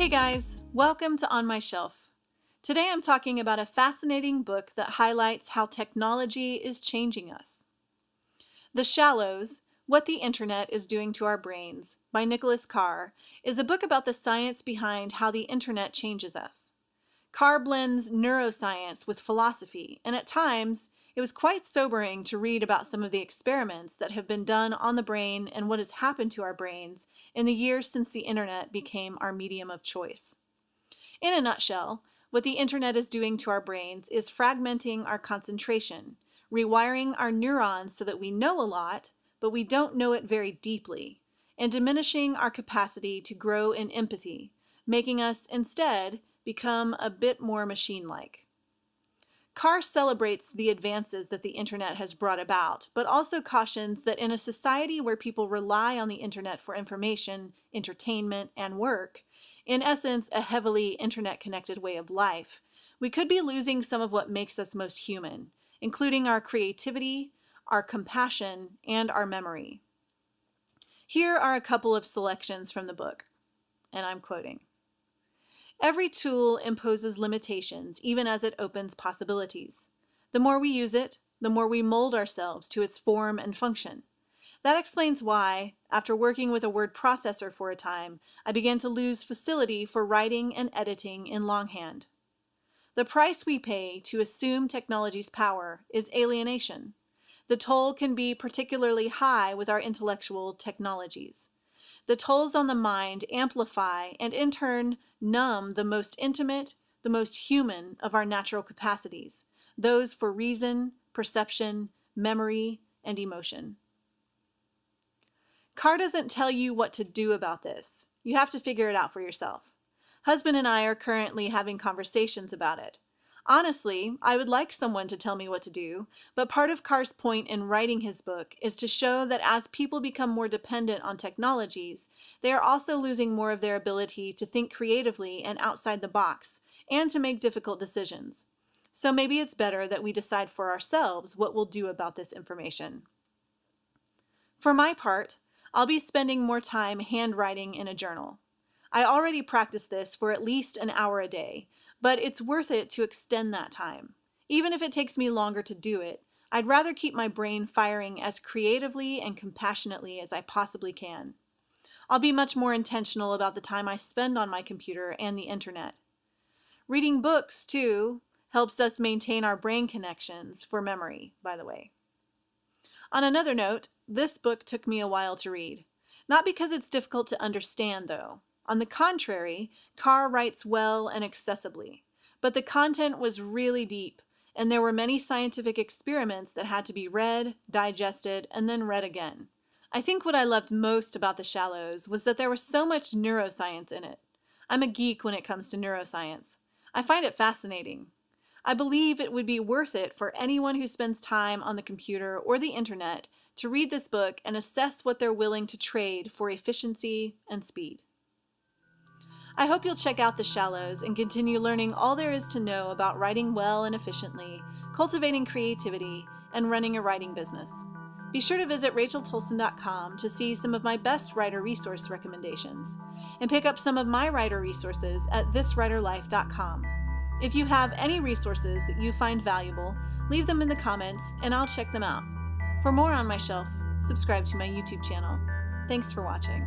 Hey guys, welcome to On My Shelf. Today I'm talking about a fascinating book that highlights how technology is changing us. The Shallows, What the Internet is Doing to Our Brains by Nicholas Carr is a book about the science behind how the internet changes us. Carr blends neuroscience with philosophy, and at times it was quite sobering to read about some of the experiments that have been done on the brain and what has happened to our brains in the years since the internet became our medium of choice. In a nutshell, what the internet is doing to our brains is fragmenting our concentration, rewiring our neurons so that we know a lot, but we don't know it very deeply, and diminishing our capacity to grow in empathy, making us instead become a bit more machine-like. Carr celebrates the advances that the internet has brought about, but also cautions that in a society where people rely on the internet for information, entertainment, and work, in essence a heavily internet-connected way of life, we could be losing some of what makes us most human, including our creativity, our compassion, and our memory. Here are a couple of selections from the book, and I'm quoting. Every tool imposes limitations, even as it opens possibilities. The more we use it, the more we mold ourselves to its form and function. That explains why, after working with a word processor for a time, I began to lose facility for writing and editing in longhand. The price we pay to assume technology's power is alienation. The toll can be particularly high with our intellectual technologies. The tolls on the mind amplify and in turn numb the most intimate, the most human of our natural capacities, those for reason, perception, memory, and emotion. Carr doesn't tell you what to do about this. You have to figure it out for yourself. Husband and I are currently having conversations about it. Honestly, I would like someone to tell me what to do, but part of Carr's point in writing his book is to show that as people become more dependent on technologies, they are also losing more of their ability to think creatively and outside the box, and to make difficult decisions. So maybe it's better that we decide for ourselves what we'll do about this information. For my part, I'll be spending more time handwriting in a journal. I already practice this for at least an hour a day, but it's worth it to extend that time. Even if it takes me longer to do it, I'd rather keep my brain firing as creatively and compassionately as I possibly can. I'll be much more intentional about the time I spend on my computer and the internet. Reading books, too, helps us maintain our brain connections for memory, by the way. On another note, this book took me a while to read. Not because it's difficult to understand, though. On the contrary, Carr writes well and accessibly, but the content was really deep, and there were many scientific experiments that had to be read, digested, and then read again. I think what I loved most about The Shallows was that there was so much neuroscience in it. I'm a geek when it comes to neuroscience. I find it fascinating. I believe it would be worth it for anyone who spends time on the computer or the internet to read this book and assess what they're willing to trade for efficiency and speed. I hope you'll check out The Shallows and continue learning all there is to know about writing well and efficiently, cultivating creativity, and running a writing business. Be sure to visit racheltolson.com to see some of my best writer resource recommendations, and pick up some of my writer resources at thiswriterlife.com. If you have any resources that you find valuable, leave them in the comments and I'll check them out. For more On My Shelf, subscribe to my YouTube channel. Thanks for watching.